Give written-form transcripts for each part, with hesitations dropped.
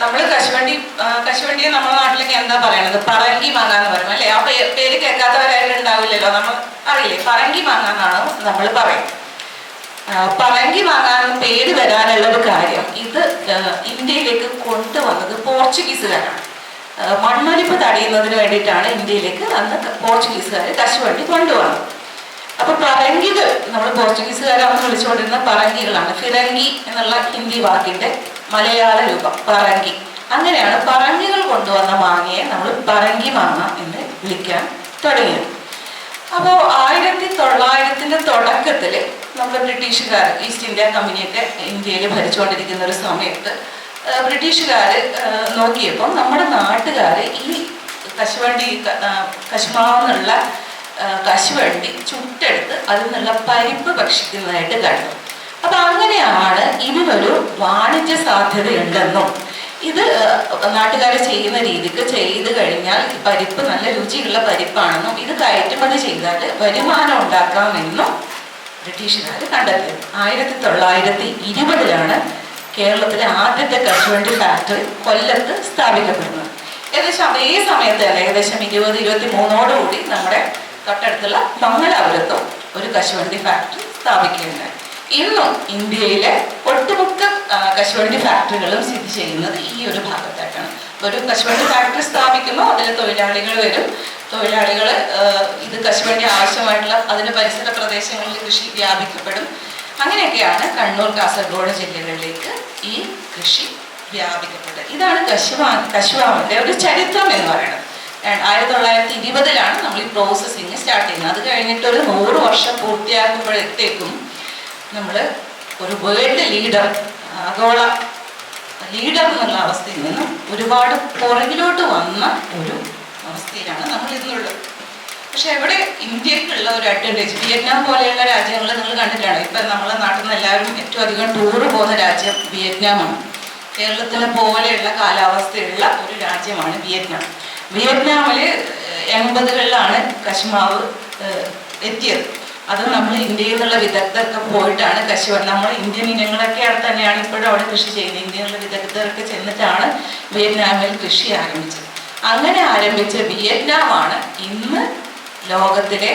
നമ്മൾ കശുവണ്ടിയെ നമ്മുടെ നാട്ടിലേക്ക് എന്താ പറയണത്? പറങ്കി മാങ്ങ എന്ന് പറയും അല്ലേ? ആ പേര് കേൾക്കാത്തവരായിട്ട് ഉണ്ടാവില്ലല്ലോ. നമ്മൾ അറിയില്ലേ, പറങ്കി മാങ്ങ എന്നാണ് നമ്മൾ പറയും. പറങ്കി മാങ്ങ എന്ന പേര് വരാനുള്ള ഒരു കാര്യം, ഇത് ഇന്ത്യയിലേക്ക് കൊണ്ടുവന്നത് പോർച്ചുഗീസുകാരാണ്. മണ്ണൊലിപ്പ് തടയുന്നതിന് വേണ്ടിയിട്ടാണ് ഇന്ത്യയിലേക്ക് അന്ന് പോർച്ചുഗീസുകാർ കശുവണ്ടി കൊണ്ടുവന്നത്. അപ്പൊ പറങ്കികൾ നമ്മൾ പോർച്ചുഗീസുകാരാണെന്ന് വിളിച്ചുകൊണ്ടിരുന്ന പറങ്കികളാണ്. ഫിറങ്കി എന്നുള്ള ഹിന്ദി വാക്കിന്റെ മലയാള രൂപം പറങ്കി. അങ്ങനെയാണ് പറങ്കികൾ കൊണ്ടുവന്ന മാങ്ങയെ നമ്മൾ പറങ്കി മാങ്ങ എന്ന് വിളിക്കാൻ തുടങ്ങിയത്. അപ്പോൾ 1900-ന്റെ തുടക്കത്തിൽ നമ്മുടെ ബ്രിട്ടീഷുകാർ, ഈസ്റ്റ് ഇന്ത്യ കമ്പനിയൊക്കെ ഇന്ത്യയിൽ ഭരിച്ചുകൊണ്ടിരിക്കുന്ന ഒരു സമയത്ത് ബ്രിട്ടീഷുകാർ നോക്കിയപ്പോൾ നമ്മുടെ നാട്ടുകാർ ഈ കശുമാവെന്നുള്ള കശുവണ്ടി ചുട്ടെടുത്ത് അതിൽ നിന്നുള്ള പരിപ്പ് ഭക്ഷിക്കുന്നതായിട്ട് കണ്ടു. അപ്പൊ അങ്ങനെയാണ് ഇതിനൊരു വാണിജ്യ സാധ്യതയുണ്ടെന്നും ഇത് നാട്ടുകാർ ചെയ്യുന്ന രീതിക്ക് ചെയ്ത് കഴിഞ്ഞാൽ പരിപ്പ് നല്ല രുചിയുള്ള പരിപ്പാണെന്നും ഇത് കയറ്റുമതി ചെയ്താൽ വരുമാനം ഉണ്ടാക്കാമെന്നും ബ്രിട്ടീഷുകാർ കണ്ടെത്തി. 1920-ലാണ് കേരളത്തിലെ ആദ്യത്തെ കശുവണ്ടി ഫാക്ടറി കൊല്ലത്ത് സ്ഥാപിക്കപ്പെടുന്നത്. ഏകദേശം അതേ സമയത്ത് തന്നെ, ഏകദേശം 2023 നമ്മുടെ തൊട്ടടുത്തുള്ള മംഗലാപുരത്തും ഒരു കശുവണ്ടി ഫാക്ടറി സ്ഥാപിക്കുകയുണ്ടായി. ഇന്നും ഇന്ത്യയിലെ ഒട്ടുമുക്ക കശുവണ്ടി ഫാക്ടറികളും സ്ഥിതി ചെയ്യുന്നത് ഈ ഒരു ഭാഗത്തായിട്ടാണ്. ഒരു കശുവണ്ടി ഫാക്ടറി സ്ഥാപിക്കുമ്പോൾ അതിൽ തൊഴിലാളികൾ വരും. തൊഴിലാളികൾ ഇത് കശുവണ്ടി ആവശ്യമായിട്ടുള്ള അതിൻ്റെ പരിസര പ്രദേശങ്ങളിൽ കൃഷി വ്യാപിക്കപ്പെടും. അങ്ങനെയൊക്കെയാണ് കണ്ണൂർ, കാസർഗോഡ് ജില്ലകളിലേക്ക് ഈ കൃഷി വ്യാപിക്കപ്പെട്ടത്. ഇതാണ് കശുമാവിൻ്റെ ഒരു ചരിത്രം എന്ന് പറയുന്നത്. 1920-ലാണ് നമ്മൾ ഈ പ്രോസസ്സിങ് സ്റ്റാർട്ട് ചെയ്യുന്നത്. അത് കഴിഞ്ഞിട്ട് ഒരു 100 വർഷം പൂർത്തിയാക്കുമ്പോഴത്തേക്കും നമ്മൾ ഒരു വേൾഡ് ലീഡർ, ആഗോള ലീഡർ എന്നുള്ള അവസ്ഥയിൽ നിന്നും ഒരുപാട് പുറകിലോട്ട് വന്ന ഒരു അവസ്ഥയിലാണ് നമ്മൾ ഇന്നുള്ളത്. പക്ഷെ ഇവിടെ ഇന്ത്യക്കുള്ള ഒരു അഡ്വാൻറ്റേജ്, വിയറ്റ്നാം പോലെയുള്ള രാജ്യങ്ങൾ നിങ്ങൾ കണ്ടിട്ടാണ്. ഇപ്പം നമ്മളെ നാട്ടിൽ നിന്ന് എല്ലാവരും ഏറ്റവും അധികം ടൂറ് പോകുന്ന രാജ്യം വിയറ്റ്നാമാണ്. കേരളത്തിലെ പോലെയുള്ള കാലാവസ്ഥയുള്ള ഒരു രാജ്യമാണ് വിയറ്റ്നാം. വിയറ്റ്നാമിൽ 80-കളിലാണ് കശുമാവ് എത്തിയത്. അത് നമ്മൾ ഇന്ത്യയിൽ നിന്നുള്ള വിദഗ്ധർക്ക് പോയിട്ടാണ് നമ്മൾ ഇന്ത്യൻ ഇനങ്ങളൊക്കെ തന്നെയാണ് ഇപ്പോഴും അവിടെ കൃഷി ചെയ്യുന്നത്. ഇന്ത്യയിലുള്ള വിദഗ്ധർക്ക് ചെന്നിട്ടാണ് വിയറ്റ്നാമിൽ കൃഷി ആരംഭിച്ചത്. അങ്ങനെ ആരംഭിച്ച വിയറ്റ്നാമാണ് ഇന്ന് ലോകത്തിലെ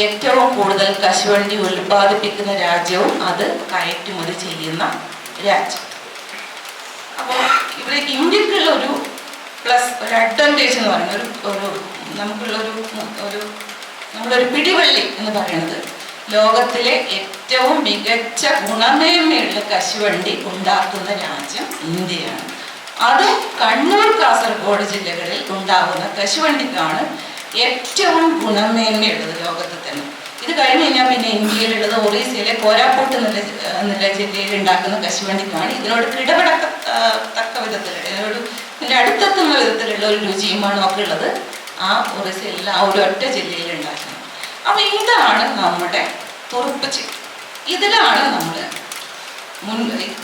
ഏറ്റവും കൂടുതൽ കശുവണ്ടി ഉൽപ്പാദിപ്പിക്കുന്ന രാജ്യവും അത് കയറ്റുമതി ചെയ്യുന്ന രാജ്യം. അപ്പോൾ ഇവിടെ ഇന്ത്യക്കുള്ള ഒരു പ്ലസ്, ഒരു അഡ്വാൻറ്റേജ് എന്ന് പറയുന്നത്, നമ്മളൊരു പിടിവള്ളി എന്ന് പറയുന്നത്, ലോകത്തിലെ ഏറ്റവും മികച്ച ഗുണമേന്മയുള്ള കശുവണ്ടി ഉണ്ടാക്കുന്ന രാജ്യം ഇന്ത്യയാണ്. അത് കണ്ണൂർ, കാസർഗോഡ് ജില്ലകളിൽ ഉണ്ടാകുന്ന കശുവണ്ടിക്കാണ് ഏറ്റവും ഗുണമേന്മയുള്ളത് ലോകത്തിൽ തന്നെ. ഇത് കഴിഞ്ഞ് കഴിഞ്ഞാൽ പിന്നെ ഇന്ത്യയിലുള്ളത് ഒറീസയിലെ കോരാപ്പൂട്ട് എന്നുള്ള ജില്ലയിൽ ഉണ്ടാക്കുന്ന കശുവണ്ടിക്കാണ് ഇതിനോട് കിടപെടത്തക്ക വിധത്തിലുള്ള, ഇതിൻ്റെ അടുത്തെത്തുന്ന വിധത്തിലുള്ള ഒരു രുചിയും മണമൊക്കെ ഉള്ളത് ആ ഒറീസയിലുള്ള ആ ഒരു ഒറ്റ ജില്ലയിൽ ഉണ്ടാക്കുന്നത്. അപ്പം ഇതാണ് നമ്മുടെ തുറുപ്പച്ചി.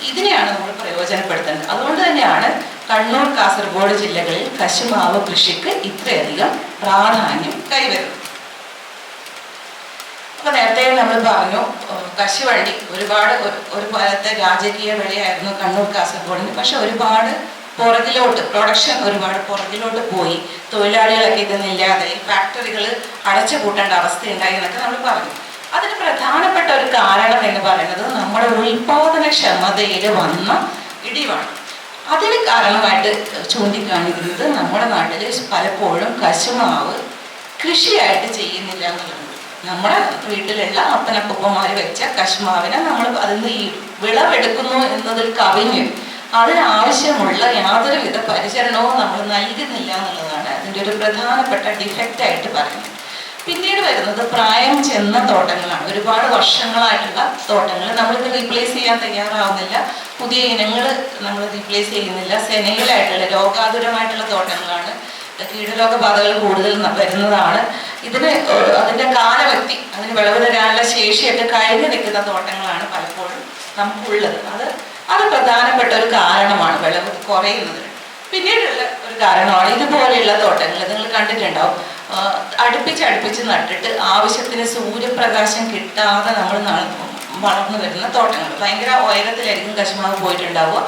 ഇതിനെയാണ് നമ്മൾ പ്രയോജനപ്പെടുത്തേണ്ടത്. അതുകൊണ്ട് തന്നെയാണ് കണ്ണൂർ, കാസർഗോഡ് ജില്ലകളിൽ കശുമാവ് കൃഷിക്ക് ഇത്രയധികം പ്രാധാന്യം കൈവരുന്നത്. അപ്പൊ നേരത്തെ നമ്മൾ പറഞ്ഞു, കശുവണ്ടി ഒരു കാലത്തെ രാജകീയ വിളയായിരുന്നു കണ്ണൂർ, കാസർഗോഡിന്. പക്ഷെ ഒരുപാട് പുറകിലോട്ട്, പ്രൊഡക്ഷൻ ഒരുപാട് പുറകിലോട്ട് പോയി. തൊഴിലാളികളൊക്കെ ഇതിന്നില്ലാതെ ഫാക്ടറികൾ അടച്ചു പൂട്ടേണ്ട അവസ്ഥയുണ്ടായി എന്നൊക്കെ നമ്മൾ പറഞ്ഞു. അതിന് പ്രധാനപ്പെട്ട ഒരു കാരണം എന്ന് പറയുന്നത് നമ്മുടെ ഉൽപാദനക്ഷമതയിൽ വന്ന ഇടിവാണ്. അതിന് കാരണമായിട്ട് ചൂണ്ടിക്കാണിക്കുന്നത് നമ്മുടെ നാട്ടിൽ പലപ്പോഴും കശുമാവ് കൃഷിയായിട്ട് ചെയ്യുന്നില്ല എന്നുള്ളത്. നമ്മുടെ വീട്ടിലുള്ള അപ്പനപ്പൂപ്പന്മാർ വെച്ച കശുമാവിനെ നമ്മൾ അതിന് ഈ വിളവെടുക്കുന്നു എന്നതിൽ കവിഞ്ഞ് അതിനാവശ്യമുള്ള യാതൊരുവിധ പരിചരണവും നമ്മൾ നൽകുന്നില്ല എന്നുള്ളതാണ് അതിൻ്റെ ഒരു പ്രധാനപ്പെട്ട ഡിഫക്റ്റായിട്ട് പറയുന്നത്. പിന്നീട് വരുന്നത് പ്രായം ചെന്ന തോട്ടങ്ങളാണ്. ഒരുപാട് വർഷങ്ങളായിട്ടുള്ള തോട്ടങ്ങൾ നമ്മളിത് റീപ്ലേസ് ചെയ്യാൻ തയ്യാറാവുന്നില്ല. പുതിയ ഇനങ്ങൾ നമ്മൾ റീപ്ലേസ് ചെയ്യുന്നില്ല. സെനയിലായിട്ടുള്ള രോഗാതുരമായിട്ടുള്ള തോട്ടങ്ങളാണ്. കീടരോഗബാധകൾ കൂടുതൽ വരുന്നതാണ്. അതിൻ്റെ കാലവ്യക്തി, അതിന് വിളവ് തരാനുള്ള ശേഷിയൊക്കെ കഴിഞ്ഞു നിൽക്കുന്ന തോട്ടങ്ങളാണ് പലപ്പോഴും നമുക്കുള്ളത്. അത് പ്രധാനപ്പെട്ട ഒരു കാരണമാണ് വിളവ് കുറയുന്നത്. പിന്നീടുള്ള ഒരു കാരണമാണ് ഇതുപോലെയുള്ള തോട്ടങ്ങൾ നിങ്ങൾ കണ്ടിട്ടുണ്ടാവും. അടുപ്പിച്ച് നട്ടിട്ട് ആവശ്യത്തിന് സൂര്യപ്രകാശം കിട്ടാതെ നമ്മൾ വളർന്നു വരുന്ന തോട്ടങ്ങൾ. ഭയങ്കര ഉയരത്തിലായിരിക്കും കശുമാവ് പോയിട്ടുണ്ടാവുക.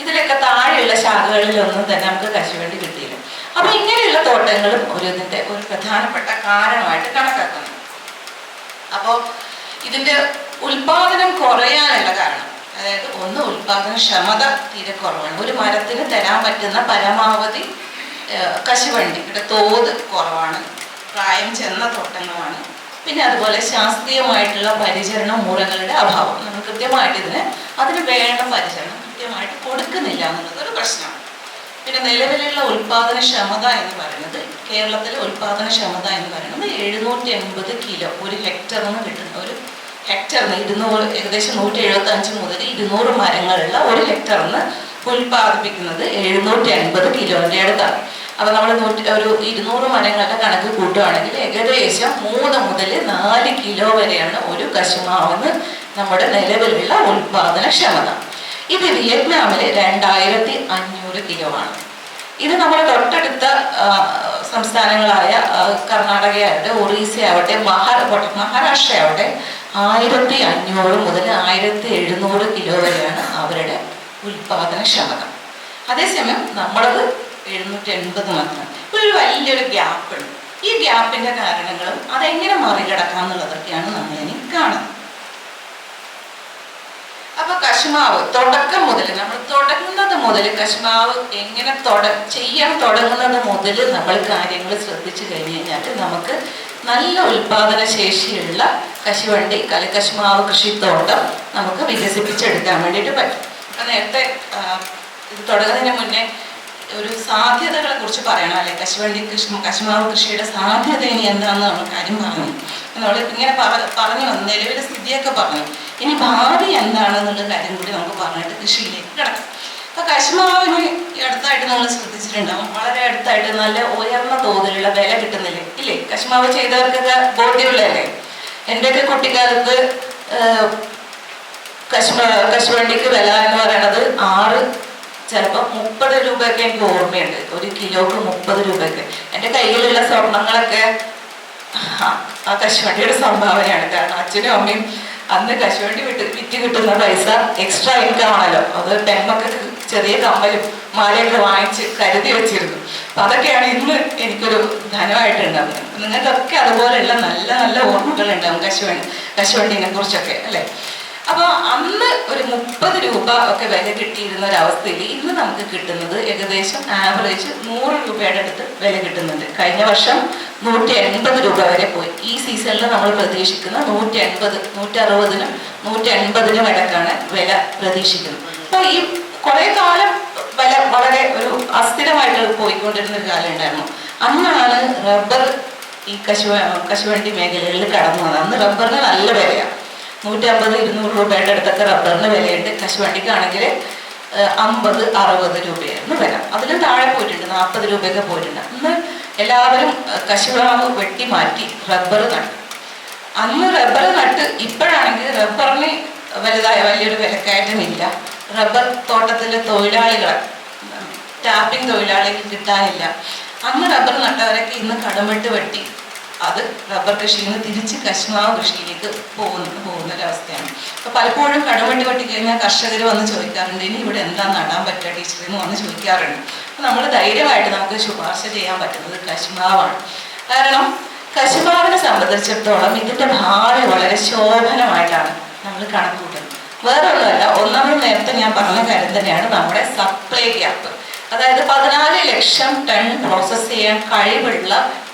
ഇതിലൊക്കെ താഴെയുള്ള ശാഖകളിലൊന്നും തന്നെ നമുക്ക് കശുവണ്ടി കിട്ടിയില്ല. അപ്പൊ ഇങ്ങനെയുള്ള തോട്ടങ്ങളും ഇതിന്റെ ഒരു പ്രധാനപ്പെട്ട കാരണമായിട്ട് കണക്കാക്കുന്നു. അപ്പോൾ ഇതിന്റെ ഉൽപാദനം കുറയാനുള്ള കാരണം, അതായത് ഒന്ന്, ഉൽപാദനക്ഷമത തീരെ കുറവാണ്. ഒരു മരത്തിന് തരാൻ പറ്റുന്ന പരമാവധി കശുവണ്ടിയുടെ തോത് കുറവാണ്. പ്രായം ചെന്ന തോട്ടങ്ങളാണ്. പിന്നെ അതുപോലെ ശാസ്ത്രീയമായിട്ടുള്ള പരിചരണ മുറകളുടെ അഭാവം. നമ്മൾ കൃത്യമായിട്ട് അതിന് വേണ്ട പരിചരണം കൃത്യമായിട്ട് കൊടുക്കുന്നില്ല എന്നുള്ളത് ഒരു പ്രശ്നമാണ്. പിന്നെ നിലവിലുള്ള ഉൽപാദനക്ഷമത എന്ന് പറയുന്നത്, കേരളത്തിലെ ഉൽപാദനക്ഷമത എന്ന് പറയുന്നത് 780 കിലോ ഒരു ഹെക്ടറിന് കിട്ടുന്ന, ഒരു ഹെക്ടറിന് 200, ഏകദേശം 175 മുതൽ 200 മരങ്ങളുള്ള ഒരു ഹെക്ടറിന് ഉൽപ്പാദിപ്പിക്കുന്നത് 750 കിലോന്റെ അടുത്താണ്. അപ്പൊ നമ്മൾ ഒരു 200 മരങ്ങളുടെ കണക്ക് കൂട്ടുകയാണെങ്കിൽ ഏകദേശം 3 മുതൽ 4 കിലോ വരെയാണ് ഒരു കശുമാവിന് നമ്മുടെ നിലവിലുള്ള ഉൽപാദനക്ഷമത. ഇത് വിയറ്റ്നാമില് 2500 കിലോ ആണ്. ഇത് നമ്മുടെ തൊട്ടടുത്ത സംസ്ഥാനങ്ങളായ കർണാടകയാവട്ടെ, ഒറീസ ആവട്ടെ, മഹാരാഷ്ട്ര ആവട്ടെ 1500 മുതൽ 1700 കിലോ വരെയാണ് അവരുടെ ഉൽപാദനക്ഷമത. അതേസമയം നമ്മളത് 780 മാത്രം. ഒരു വലിയൊരു ഗ്യാപ്പ് ഉണ്ട്. ഈ ഗ്യാപ്പിന്റെ കാരണങ്ങളും അതെങ്ങനെ മറികടക്കാന്നുള്ളതൊക്കെയാണ് നമ്മൾ ഇനി കാണുന്നത്. അപ്പൊ കശുമാവ് തുടക്കം മുതൽ, നമ്മൾ തുടങ്ങുന്നത് മുതൽ, കശുമാവ് എങ്ങനെ ചെയ്യാൻ തുടങ്ങുന്നത് മുതൽ നമ്മൾ കാര്യങ്ങൾ ശ്രദ്ധിച്ചു കഴിഞ്ഞു കഴിഞ്ഞാൽ നമുക്ക് നല്ല ഉൽപാദന ശേഷിയുള്ള കശുവണ്ടി കശുമാവ് കൃഷിത്തോട്ടം നമുക്ക് വികസിപ്പിച്ചെടുക്കാൻ വേണ്ടിയിട്ട് പറ്റും. നേരത്തെ ഇത് തുടങ്ങുന്നതിന് മുന്നേ ഒരു സാധ്യതകളെ കുറിച്ച് പറയണം അല്ലെ, കശുമാവ് കൃഷിയുടെ സാധ്യത ഇനി എന്താണെന്ന് നമ്മൾ കാര്യം പറഞ്ഞു. നമ്മൾ ഇങ്ങനെ പറഞ്ഞു വന്നു, നിലവിലെ സ്ഥിതിയൊക്കെ പറഞ്ഞു. ഇനി ഭാവി എന്താണെന്നുള്ള കാര്യം കൂടി നമുക്ക് പറഞ്ഞിട്ട് കൃഷിയിലേക്ക് കിടക്കാം. അപ്പൊ കശുമാവിന് അടുത്തായിട്ട് നമ്മൾ ശ്രദ്ധിച്ചിട്ടുണ്ടാവും, വളരെ അടുത്തായിട്ട് നല്ല ഉയർന്ന തോതിലുള്ള വില കിട്ടുന്നില്ലേ, ഇല്ലേ? കശുമാവ് ചെയ്തവർക്കൊക്കെ ബോധ്യമുള്ളതല്ലേ. എൻ്റെയൊക്കെ കുട്ടിക്കാലത്ത് കശുവണ്ടിക്ക് വില എന്ന് പറയുന്നത് 6, ചിലപ്പോൾ 30 രൂപയൊക്കെ എനിക്ക് ഓർമ്മയുണ്ട്. ഒരു കിലോക്ക് 30 രൂപയൊക്കെ. എൻ്റെ കയ്യിലുള്ള സ്വർണങ്ങളൊക്കെ ആ കശുവണ്ടിയുടെ സംഭാവനയാണ്. കാരണം അച്ഛനും അമ്മയും അന്ന് കശുവണ്ടി വിറ്റ് കിട്ടുന്ന പൈസ എക്സ്ട്രാ ഇൻകം ആണല്ലോ. അത് പെൺമൊക്കെ ചെറിയ കമ്മലും മാലയൊക്കെ വാങ്ങിച്ച് കരുതി വെച്ചിരുന്നു. അപ്പൊ അതൊക്കെയാണ് ഇന്ന് എനിക്കൊരു ധനമായിട്ടുണ്ടാവുന്നത്. നിങ്ങൾക്കൊക്കെ അതുപോലെയുള്ള നല്ല നല്ല ഓർമ്മകൾ ഉണ്ടാവും കശുവണ്ടിനെ കുറിച്ചൊക്കെ അല്ലെ. അപ്പൊ അന്ന് ഒരു 30 രൂപ ഒക്കെ വില കിട്ടിയിരുന്ന ഒരവസ്ഥയിൽ ഇന്ന് നമുക്ക് കിട്ടുന്നത് ഏകദേശം ആവറേജ് 100 രൂപയുടെ അടുത്ത് വില കിട്ടുന്നുണ്ട്. കഴിഞ്ഞ വർഷം 180 രൂപ വരെ പോയി. ഈ സീസണിൽ നമ്മൾ പ്രതീക്ഷിക്കുന്ന 180, 160, 180 ഇടക്കാണ് വില പ്രതീക്ഷിക്കുന്നത്. അപ്പൊ ഈ കുറെ കാലം വില വളരെ ഒരു അസ്ഥിരമായിട്ട് പോയിക്കൊണ്ടിരുന്ന ഒരു കാലം ഉണ്ടായിരുന്നു. അന്നാണ് റബ്ബർ ഈ കശുവണ്ടി മേഖലകളിൽ കടന്നു വന്നത്. അന്ന് റബ്ബറിന് നല്ല വിലയാണ്. 150-200 രൂപയുടെ അടുത്തൊക്കെ റബ്ബറിന് വിലയുണ്ട്. കശുവണ്ടിക്കാണെങ്കിൽ 50-60 രൂപയായിരുന്നു വില. അതിലും താഴെ പോയിട്ടുണ്ട്, 40 രൂപയൊക്കെ പോയിട്ടുണ്ട്. അന്ന് എല്ലാവരും കശുമാവ് വെട്ടി മാറ്റി റബ്ബർ നട്ടു. അന്ന് റബ്ബർ നട്ട് ഇപ്പോഴാണെങ്കിൽ റബ്ബറിന് വലുതായ വലിയൊരു വിലക്കയറ്റമില്ല. റബ്ബർ തോട്ടത്തിലെ തൊഴിലാളികളെ, ടാപ്പിംഗ് തൊഴിലാളികൾ കിട്ടാനില്ല. അന്ന് റബ്ബർ നട്ടവരൊക്കെ ഇന്ന് കടമെട്ട് വെട്ടി അത് റബ്ബർ കൃഷിയിൽ നിന്ന് തിരിച്ച് കശുമാവ് കൃഷിയിലേക്ക് പോകുന്നൊരവസ്ഥയാണ്. അപ്പൊ പലപ്പോഴും കടമെട്ട് വെട്ടി കഴിഞ്ഞാൽ കർഷകർ വന്ന് ചോദിക്കാറുണ്ട്, ഇനി ഇവിടെ എന്താ നടാൻ പറ്റുക ടീച്ചറെന്ന് വന്ന് ചോദിക്കാറുണ്ട്. അപ്പൊ നമ്മൾ ധൈര്യമായിട്ട് നമുക്ക് ശുപാർശ ചെയ്യാൻ പറ്റുന്നത് കശുമാവാണ്. കാരണം കശുമാവിനെ സംബന്ധിച്ചിടത്തോളം ഇതിന്റെ ഭാവി വളരെ ശോഭനമായിട്ടാണ് നമ്മൾ കണക്കൂട്ടുന്നത്. വേറെ ഒന്നുമല്ല, ഒന്നാമത് നേരത്തെ ഞാൻ പറഞ്ഞ കാര്യം തന്നെയാണ് നമ്മുടെ സപ്ലൈ ഗ്യാപ്പ്. അതായത് 14 ലക്ഷം ടൺ പ്രോസസ് ചെയ്യാൻ കഴിവുള്ള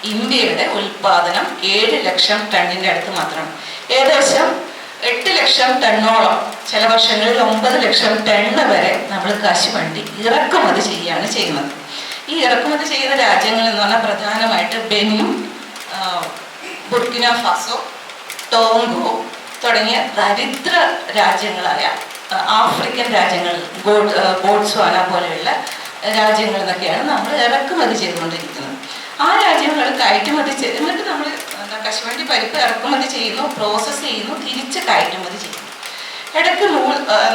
ഇന്ത്യയുടെ ഉൽപാദനം 7 ലക്ഷം ടണ്ണിന്റെ അടുത്ത് മാത്രമാണ്. ഏകദേശം 8 ലക്ഷം ടണ്ണോളം, ചില വർഷങ്ങളിൽ 9 ലക്ഷം ടണ്ണ് വരെ നമ്മൾ കശുവണ്ടി ഇറക്കുമതി ചെയ്യുന്നത്. ഈ ഇറക്കുമതി ചെയ്യുന്ന രാജ്യങ്ങൾ എന്ന് പറഞ്ഞാൽ പ്രധാനമായിട്ട് ബെനിൻ, ബുർക്കിന ഫാസോ, ടോങ്കോ തുടങ്ങിയ ദരിദ്ര രാജ്യങ്ങളായ ആഫ്രിക്കൻ രാജ്യങ്ങൾ, ബോട്സ്വാന പോലെയുള്ള രാജ്യങ്ങളിൽ നിന്നൊക്കെയാണ് നമ്മൾ ഇറക്കുമതി ചെയ്തുകൊണ്ടിരിക്കുന്നത്. ആ രാജ്യങ്ങൾ കയറ്റുമതി എന്നിട്ട് നമ്മൾ കശുവണ്ടി പരിപ്പ് ഇറക്കുമതി ചെയ്യുന്നു, പ്രോസസ്സ് ചെയ്യുന്നു, തിരിച്ച് കയറ്റുമതി ചെയ്യുന്നു. ഇടയ്ക്ക്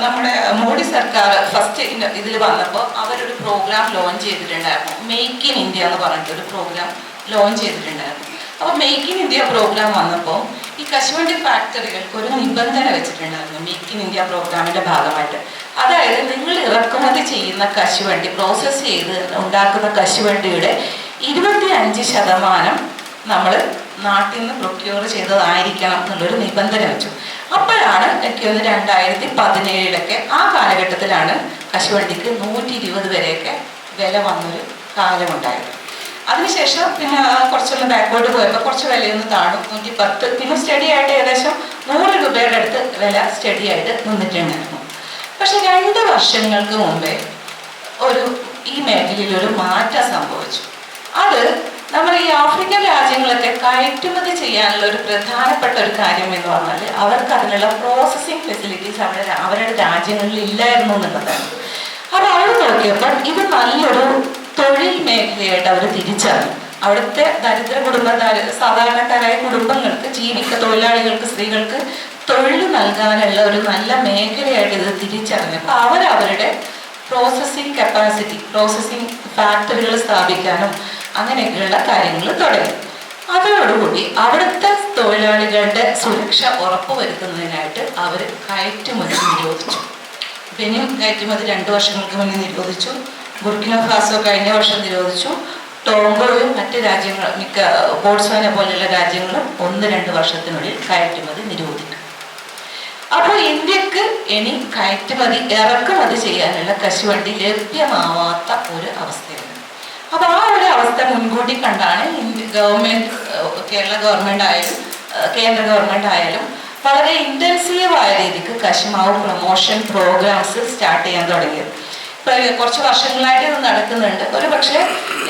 നമ്മുടെ മോഡി സർക്കാർ ഫസ്റ്റ് ഇതിൽ വന്നപ്പോൾ അവരൊരു പ്രോഗ്രാം ലോഞ്ച് ചെയ്തിട്ടുണ്ടായിരുന്നു. മെയ്ക്ക് ഇൻ ഇന്ത്യ എന്ന് പറഞ്ഞിട്ടൊരു പ്രോഗ്രാം ലോഞ്ച് ചെയ്തിട്ടുണ്ടായിരുന്നു. അപ്പോൾ മേക്ക് ഇൻ ഇന്ത്യ പ്രോഗ്രാം വന്നപ്പോൾ ഈ കശുവണ്ടി ഫാക്ടറികൾക്ക് ഒരു നിബന്ധന വെച്ചിട്ടുണ്ടായിരുന്നു മേക്ക് ഇൻ ഇന്ത്യ പ്രോഗ്രാമിന്റെ ഭാഗമായിട്ട്. അതായത് നിങ്ങൾ ഇറക്കുമതി ചെയ്യുന്ന കശുവണ്ടി, പ്രോസസ്സ് ചെയ്ത് ഉണ്ടാക്കുന്ന കശുവണ്ടിയുടെ 25% നമ്മൾ നാട്ടിൽ നിന്ന് പ്രൊക്യൂർ ചെയ്തതായിരിക്കണം എന്നുള്ളൊരു നിബന്ധന വെച്ചു. അപ്പോഴാണ് എനിക്ക് 2017 ആ കാലഘട്ടത്തിലാണ് കശുവണ്ടിക്ക് 120 വരെയൊക്കെ വില വന്നൊരു കാലമുണ്ടായത്. അതിനുശേഷം പിന്നെ കുറച്ചൊന്ന് ബാക്കോട്ട് പോയപ്പോൾ കുറച്ച് വിലയൊന്ന് താണു, 110, പിന്നെ സ്റ്റഡി ആയിട്ട് ഏകദേശം 100 രൂപയുടെ അടുത്ത് വില സ്റ്റഡി ആയിട്ട് നിന്നിട്ടുണ്ടായിരുന്നു. പക്ഷെ 2 വർഷങ്ങൾക്ക് മുമ്പേ ഈ മേഖലയിൽ ഒരു മാറ്റം സംഭവിച്ചു. അത് നമ്മൾ ഈ ആഫ്രിക്കൻ രാജ്യങ്ങളൊക്കെ കയറ്റുമതി ചെയ്യാനുള്ള ഒരു പ്രധാനപ്പെട്ട ഒരു കാര്യം എന്ന് പറഞ്ഞാൽ അവർക്ക് അതിനുള്ള പ്രോസസ്സിംഗ് ഫെസിലിറ്റീസ് അവരുടെ രാജ്യങ്ങളിൽ ഇല്ലായിരുന്നു എന്നുള്ളതാണ്. അപ്പോൾ അവർ നോക്കിയപ്പോൾ ഇത് നല്ലൊരു തൊഴിൽ മേഖലയായിട്ട് അവർ തിരിച്ചറിഞ്ഞു. അവിടുത്തെ ദരിദ്ര സാധാരണക്കാരായ കുടുംബങ്ങൾക്ക് തൊഴിലാളികൾക്ക്, സ്ത്രീകൾക്ക് തൊഴിൽ നൽകാനുള്ള ഒരു നല്ല മേഖലയായിട്ട് ഇത് തിരിച്ചറിഞ്ഞപ്പോൾ അവരവരുടെ പ്രോസസ്സിംഗ് കപ്പാസിറ്റി, പ്രോസസ്സിംഗ് ഫാക്ടറികൾ സ്ഥാപിക്കാനും അങ്ങനെയൊക്കെയുള്ള കാര്യങ്ങൾ തുടങ്ങി. അതോടുകൂടി അവിടുത്തെ തൊഴിലാളികളുടെ സുരക്ഷ ഉറപ്പുവരുത്തുന്നതിനായിട്ട് അവർ കയറ്റുമതി നിരോധിച്ചു. ബെനിൻ കയറ്റുമതി 2 വർഷങ്ങൾക്ക് മുന്നേ നിരോധിച്ചു. ബുർക്കിന ഫാസോ കഴിഞ്ഞ വർഷം നിരോധിച്ചു. ടോങ്കോയും മറ്റ് രാജ്യങ്ങൾ, ബോട്സ്വാന പോലെയുള്ള രാജ്യങ്ങളും 1-2 വർഷത്തിനുള്ളിൽ കയറ്റുമതി നിരോധിക്കും. അപ്പോൾ ഇന്ത്യക്ക് ഇനി ഇറക്കുമതി ചെയ്യാനുള്ള കശുവണ്ടി ലഭ്യമാവാത്ത ഒരു അവസ്ഥയാണ്. അപ്പോൾ ആ ഒരു അവസ്ഥ മുൻകൂട്ടി കണ്ടാണ് കേരള ഗവൺമെന്റ് ആയാലും കേന്ദ്ര ഗവൺമെന്റ് ആയാലും വളരെ ഇന്റൻസീവായ രീതിക്ക് കശുമാവ് പ്രൊമോഷൻ പ്രോഗ്രാംസ് സ്റ്റാർട്ട് ചെയ്യാൻ തുടങ്ങിയത്. കുറച്ച് വർഷങ്ങളായിട്ട് ഇത് നടക്കുന്നുണ്ട്. ഒരു പക്ഷേ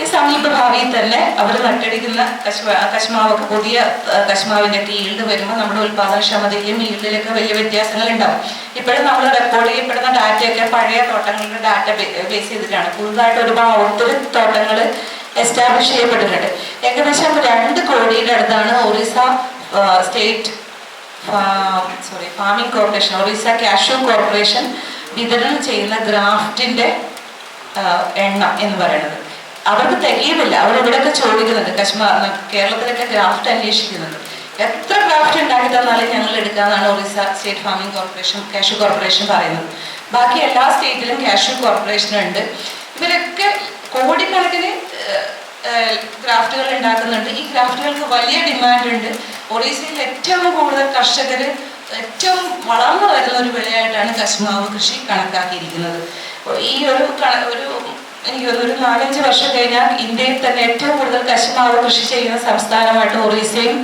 ഈ സമീപ ഭാവിയിൽ തന്നെ അവർ നട്ടടിക്കുന്ന കശുമാവൊക്കെ, പുതിയ കശുമാവിൻ്റെ ഒക്കെ ഈൽഡ് വരുമ്പോൾ നമ്മുടെ ഉൽപാദനക്ഷമതയിലും ഈൽഡിലൊക്കെ വലിയ വ്യത്യാസങ്ങൾ ഉണ്ടാവും. ഇപ്പോഴും നമ്മൾ റെക്കോർഡ് ചെയ്യപ്പെടുന്ന ഡാറ്റയൊക്കെ പഴയ തോട്ടങ്ങളുടെ ഡാറ്റ ബേസ് ചെയ്തിട്ടാണ്. പുതുതായിട്ട് ഒത്തിരി തോട്ടങ്ങൾ എസ്റ്റാബ്ലിഷ് ചെയ്യപ്പെട്ടിട്ടുണ്ട്. ഏകദേശം 2 കോടിയുടെ അടുത്താണ് Orissa state farming corporation, Orissa cashew corporation വിതരണം ചെയ്യുന്ന ഗ്രാഫ്റ്റിന്റെ എണ്ണം എന്ന് പറയുന്നത്. അവർക്ക് തികയുന്നില്ല. അവരിവിടെയൊക്കെ ചോദിക്കുന്നുണ്ട്, കേരളത്തിലൊക്കെ ഗ്രാഫ്റ്റ് അന്വേഷിക്കുന്നുണ്ട്. എത്ര ഗ്രാഫ്റ്റ് ഉണ്ടാക്കി തന്നാലും ഞങ്ങൾ എടുക്കാന്നാണ് Orissa state farming corporation, cashew corporation പറയുന്നത്. ബാക്കി എല്ലാ സ്റ്റേറ്റിലും കാഷ്യൂ കോർപ്പറേഷൻ ഉണ്ട്. ഇവരൊക്കെ കോടിക്കണക്കിന് ഗ്രാഫ്റ്റുകൾ ഉണ്ടാക്കുന്നുണ്ട്. ഈ ഗ്രാഫ്റ്റുകൾക്ക് വലിയ ഡിമാൻഡ് ഉണ്ട്. ഒറീസയിൽ ഏറ്റവും കൂടുതൽ കർഷകർ ഏറ്റവും വളർന്നു വരുന്ന ഒരു വിളയായിട്ടാണ് കശുമാവ് കൃഷി കണക്കാക്കിയിരിക്കുന്നത്. ഈ എനിക്ക് ഒരു 4-5 വർഷം കഴിഞ്ഞാൽ ഇന്ത്യയിൽ തന്നെ ഏറ്റവും കൂടുതൽ കശുമാവ് കൃഷി ചെയ്യുന്ന സംസ്ഥാനമായിട്ട് ഒറീസയും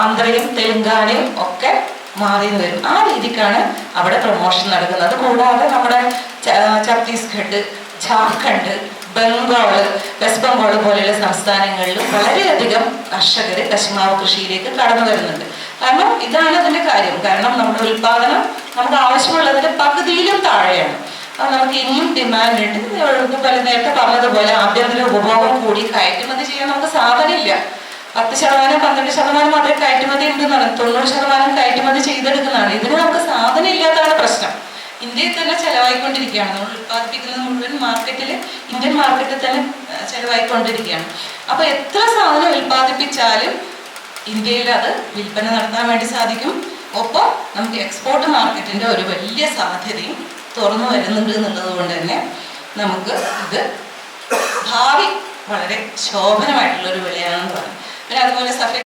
ആന്ധ്രയും തെലുങ്കാനയും ഒക്കെ മാറി വരും. ആ രീതിക്കാണ് അവിടെ പ്രൊമോഷൻ നടക്കുന്നത്. കൂടാതെ നമ്മുടെ ഛത്തീസ്ഗഡ്, ജാർഖണ്ഡ്, ബംഗാള്, വെസ്റ്റ് ബംഗാൾ പോലെയുള്ള സംസ്ഥാനങ്ങളിലും വളരെയധികം കർഷകർ കശുമാവ് കൃഷിയിലേക്ക് കടന്നു വരുന്നുണ്ട്. കാരണം ഇതാണ് അതിന്റെ കാര്യം. കാരണം നമ്മുടെ ഉൽപാദനം നമുക്ക് ആവശ്യമുള്ളതിന്റെ പകുതിയിലും താഴെയാണ്. അപ്പൊ നമുക്ക് ഇനിയും ഡിമാൻഡ് ഉണ്ട്. നേരത്തെ പറഞ്ഞതുപോലെ ആഭ്യന്തര ഉപഭോഗം കൂടി കയറ്റുമതി ചെയ്യാൻ നമുക്ക് സാധനമില്ല. 10%, 12% മാത്രമേ കയറ്റുമതി ഉണ്ടെന്നാണ്. 90% കയറ്റുമതി ചെയ്തെടുക്കുന്നതാണ്. ഇതിന് നമുക്ക് സാധനം ഇല്ലാത്തതാണ് പ്രശ്നം. ഇന്ത്യയിൽ തന്നെ ചെലവായിക്കൊണ്ടിരിക്കുകയാണ്. നമ്മൾ ഉത്പാദിപ്പിക്കുന്നത് മുഴുവൻ ഇന്ത്യൻ മാർക്കറ്റിൽ തന്നെ ചെലവായിക്കൊണ്ടിരിക്കുകയാണ്. അപ്പൊ എത്ര സാധനം ഉത്പാദിപ്പിച്ചാലും ഇന്ത്യയിൽ അത് വിൽപ്പന നടത്താൻ വേണ്ടി സാധിക്കും. ഒപ്പം നമുക്ക് എക്സ്പോർട്ട് മാർക്കറ്റിന്റെ ഒരു വലിയ സാധ്യതയും തുറന്നു വരുന്നുണ്ട് എന്നുള്ളത് കൊണ്ട് തന്നെ നമുക്ക് ഇത് ഭാവി വളരെ ശോഭനമായിട്ടുള്ള ഒരു വിളയാണെന്ന് പറയും. പിന്നെ അതുപോലെ